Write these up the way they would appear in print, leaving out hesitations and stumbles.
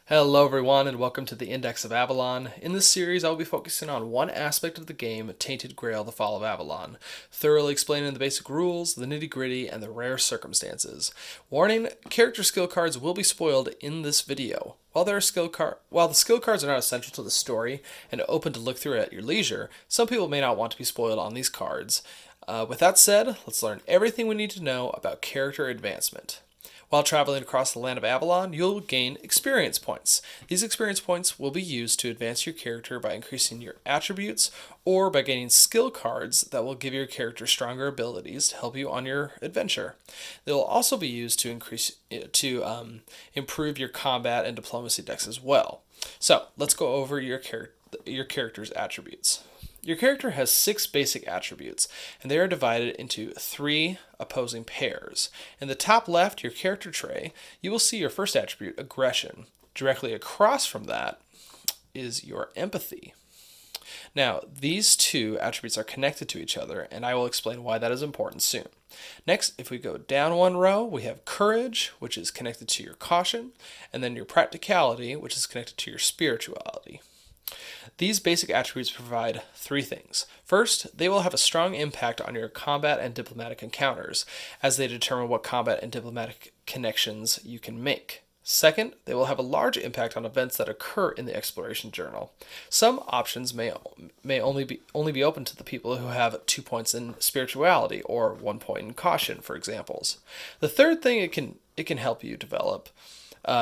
Hello everyone and welcome to the Index of Avalon. In this series I will be focusing on one aspect of the game, Tainted Grail, the Fall of Avalon, thoroughly explaining the basic rules, the nitty-gritty, and the rare circumstances. Warning, character skill cards will be spoiled in this video. While the skill cards are not essential to the story and open to look through at your leisure, some people may not want to be spoiled on these cards. With that said, let's learn everything we need to know about character advancement. While traveling across the land of Avalon, you'll gain experience points. These experience points will be used to advance your character by increasing your attributes or by gaining skill cards that will give your character stronger abilities to help you on your adventure. They will also be used to improve your combat and diplomacy decks as well. So let's go over your character's attributes. Your character has 6 basic attributes, and they are divided into 3 opposing pairs. In the top left, your character tray, you will see your first attribute, aggression. Directly across from that is your empathy. Now, these 2 attributes are connected to each other, and I will explain why that is important soon. Next, if we go down one row, we have courage, which is connected to your caution, and then your practicality, which is connected to your spirituality. These basic attributes provide 3 things. First, they will have a strong impact on your combat and diplomatic encounters, as they determine what combat and diplomatic connections you can make. Second, they will have a large impact on events that occur in the exploration journal. Some options may only be open to the people who have 2 points in spirituality or 1 point in caution, for examples. The third thing it can help you develop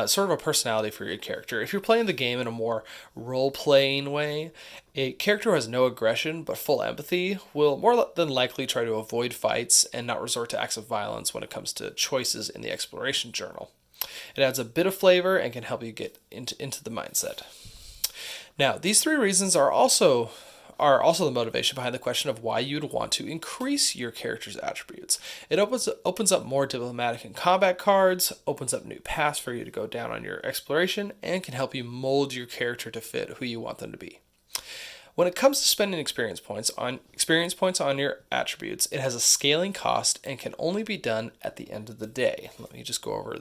sort of a personality for your character. If you're playing the game in a more role-playing way, a character who has no aggression but full empathy will more than likely try to avoid fights and not resort to acts of violence when it comes to choices in the exploration journal. It adds a bit of flavor and can help you get into the mindset. Now, these 3 reasons are also the motivation behind the question of why you'd want to increase your character's attributes. It opens up more diplomatic and combat cards, opens up new paths for you to go down on your exploration, and can help you mold your character to fit who you want them to be. When it comes to spending experience points on your attributes, it has a scaling cost and can only be done at the end of the day. Let me just go over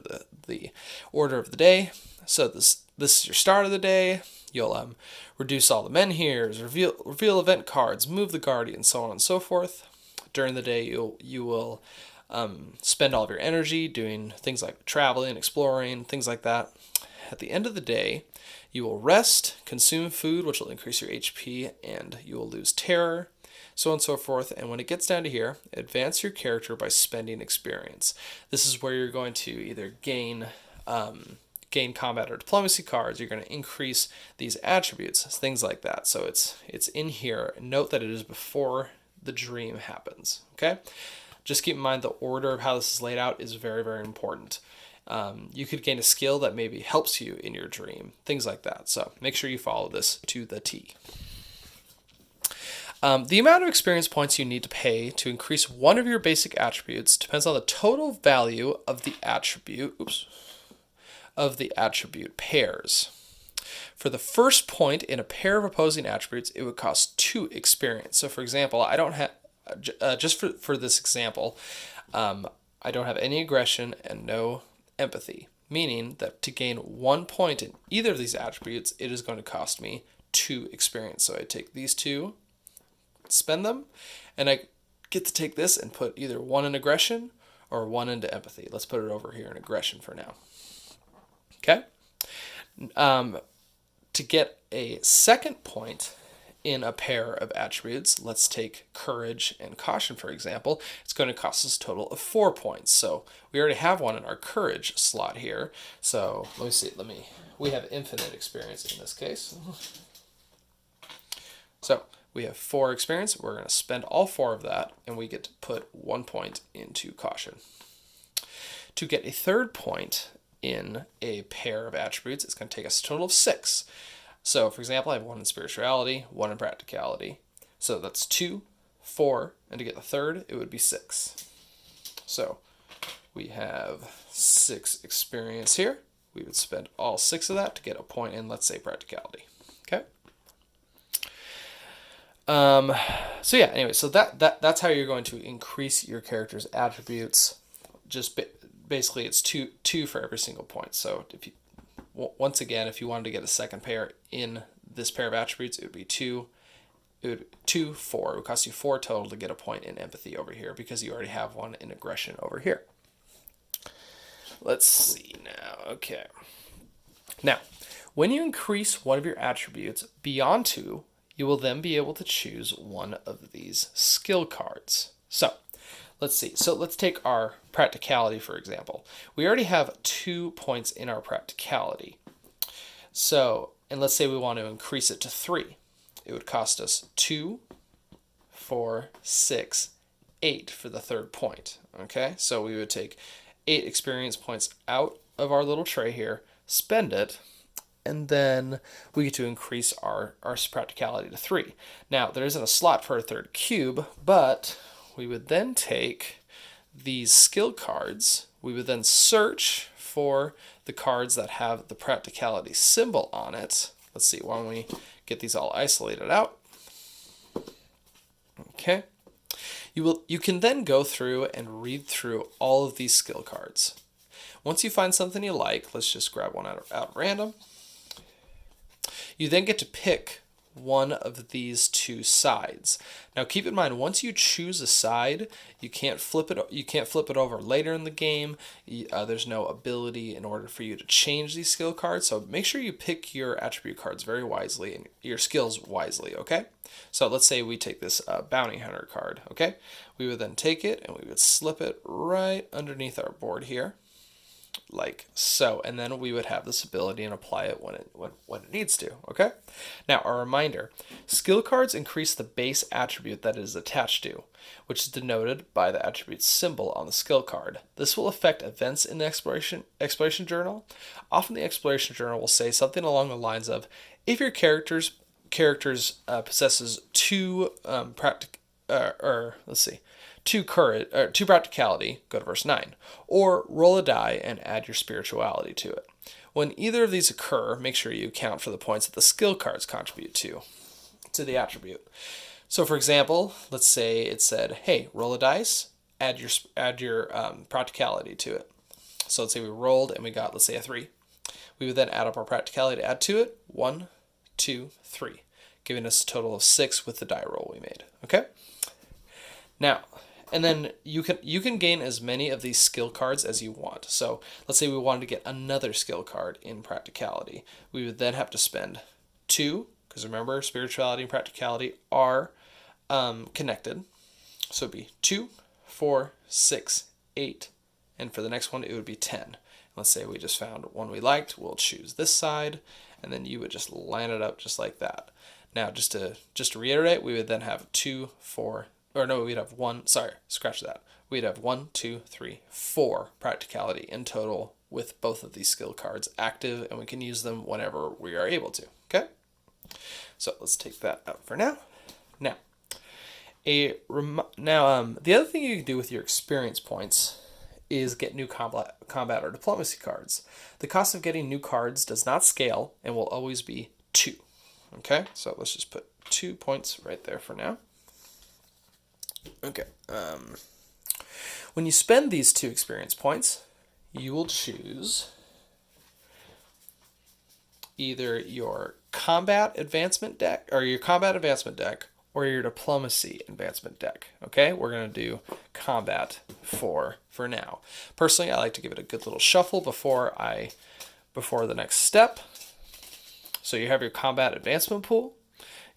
the order of the day. So this is your start of the day. You'll reduce all the menhirs, reveal event cards, move the guardian, so on and so forth. During the day, you will spend all of your energy doing things like traveling, exploring, things like that. At the end of the day, you will rest, consume food, which will increase your HP, and you will lose terror, so on and so forth. And when it gets down to here, advance your character by spending experience. This is where you're going to either gain combat or diplomacy cards. You're going to increase these attributes, things like that. So it's in here. Note that it is before the dream happens. Okay, just keep in mind the order of how this is laid out is very, very important. You could gain a skill that maybe helps you in your dream, things like that. So make sure you follow this to the T. The amount of experience points you need to pay to increase one of your basic attributes depends on the total value of the attribute pairs. For the first point in a pair of opposing attributes, it would cost 2 experience. So for example, I don't have, just for this example, I don't have any aggression and no empathy, meaning that to gain 1 point in either of these attributes, it is going to cost me 2 experience. So I take these 2, spend them, and I get to take this and put either 1 in aggression or 1 into empathy. Let's put it over here in aggression for now. Okay? To get a second point in a pair of attributes, let's take courage and caution, for example. It's going to cost us a total of 4 points. So we already have 1 in our courage slot here. So let me see. We have infinite experience in this case. So we have 4 experience. We're going to spend all 4 of that, and we get to put 1 point into caution. To get a third point in a pair of attributes, it's going to take us a total of 6. So, for example, I have 1 in spirituality, 1 in practicality. So that's 2, 4, and to get the third, it would be 6. So we have 6 experience here. We would spend all 6 of that to get a point in, let's say, practicality. Okay? So yeah, anyway, so that's how you're going to increase your character's attributes. Just basically, it's two for every single point. So if you once again, if you wanted to get a second pair in this pair of attributes, it would be 2. It would 2, 4. It would cost you 4 total to get a point in empathy over here because you already have one in aggression over here. Let's see now. Okay. Now, when you increase one of your attributes beyond 2, you will then be able to choose one of these skill cards. So, let's see. So let's take our practicality, for example. We already have 2 points in our practicality. So, and let's say we want to increase it to 3. It would cost us 2, 4, 6, 8 for the third point. Okay, so we would take 8 experience points out of our little tray here, spend it, and then we get to increase our practicality to 3. Now, there isn't a slot for a third cube, but we would then take these skill cards. We would then search for the cards that have the practicality symbol on it. Let's see, why don't we get these all isolated out. Okay. You can then go through and read through all of these skill cards. Once you find something you like, let's just grab one out random. You then get to pick one of these 2 sides. Now keep in mind, once you choose a side, you can't flip it over later in the game. There's no ability in order for you to change these skill cards, so make sure you pick your attribute cards very wisely and your skills wisely, okay? So let's say we take this bounty hunter card, okay? We would then take it and we would slip it right underneath our board here, like so, and then we would have this ability and apply it when it needs to, okay? Now, a reminder, skill cards increase the base attribute that it is attached to, which is denoted by the attribute symbol on the skill card. This will affect events in the exploration journal. Often the exploration journal will say something along the lines of, if your characters possesses 2 2 courage, or 2 practicality, go to verse 9, or roll a die and add your spirituality to it. When either of these occur, make sure you account for the points that the skill cards contribute to the attribute. So for example, let's say it said, hey, roll a dice, add your practicality to it. So let's say we rolled and we got, let's say, a 3. We would then add up our practicality to add to it, 1, 2, 3, giving us a total of 6 with the die roll we made, okay? Now, and then you can gain as many of these skill cards as you want. So let's say we wanted to get another skill card in practicality. We would then have to spend 2, because remember, spirituality and practicality are connected. So it'd be 2, 4, 6, 8, and for the next one it would be 10. Let's say we just found one we liked. We'll choose this side, and then you would just line it up just like that. Now, just to reiterate, we would then have 2, 4. Or no, we'd have 1, sorry, scratch that. We'd have 1, 2, 3, 4 practicality in total with both of these skill cards active, and we can use them whenever we are able to, okay? So let's take that out for now. Now, the other thing you can do with your experience points is get new combat or diplomacy cards. The cost of getting new cards does not scale and will always be 2, okay? So let's just put 2 points right there for now. Okay, when you spend these 2 experience points, you will choose either your combat advancement deck, or your diplomacy advancement deck. Okay, we're going to do combat for now. Personally, I like to give it a good little shuffle before the next step. So you have your combat advancement pool.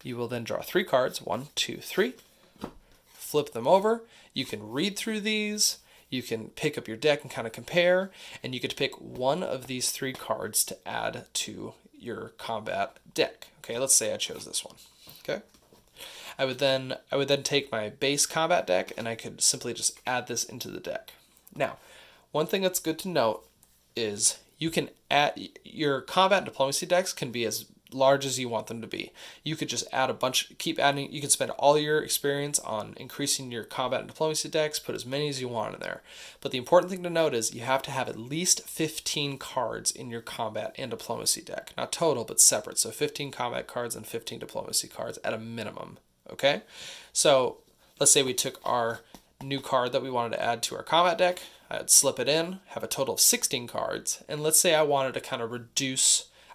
You will then draw 3 cards, 1, 2, 3. Flip them over. You can read through these. You can pick up your deck and kind of compare, and you get to pick one of these 3 cards to add to your combat deck. Okay, let's say I chose this one. Okay, I would then take my base combat deck, and I could simply just add this into the deck. Now, one thing that's good to note is you can add your combat and diplomacy decks can be as large as you want them to be. You could just add a bunch, keep adding. You can spend all your experience on increasing your combat and diplomacy decks, put as many as you want in there. But the important thing to note is you have to have at least 15 cards in your combat and diplomacy deck. Not total, but separate. So 15 combat cards and 15 diplomacy cards at a minimum. Okay? So let's say we took our new card that we wanted to add to our combat deck. I'd slip it in, have a total of 16 cards, and let's say I wanted to kind of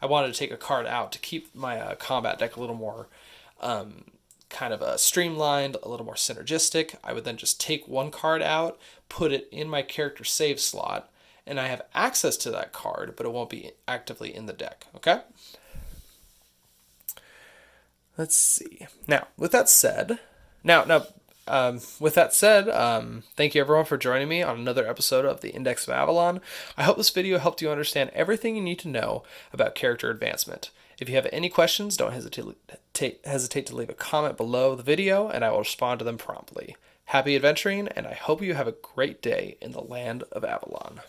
I wanted to take a card out to keep my combat deck a little more kind of streamlined, a little more synergistic. I would then just take one card out, put it in my character save slot, and I have access to that card, but it won't be actively in the deck, okay? Let's see. Now, with that said, thank you everyone for joining me on another episode of the Index of Avalon. I hope this video helped you understand everything you need to know about character advancement. If you have any questions, don't hesitate to leave a comment below the video, and I will respond to them promptly. Happy adventuring, and I hope you have a great day in the land of Avalon.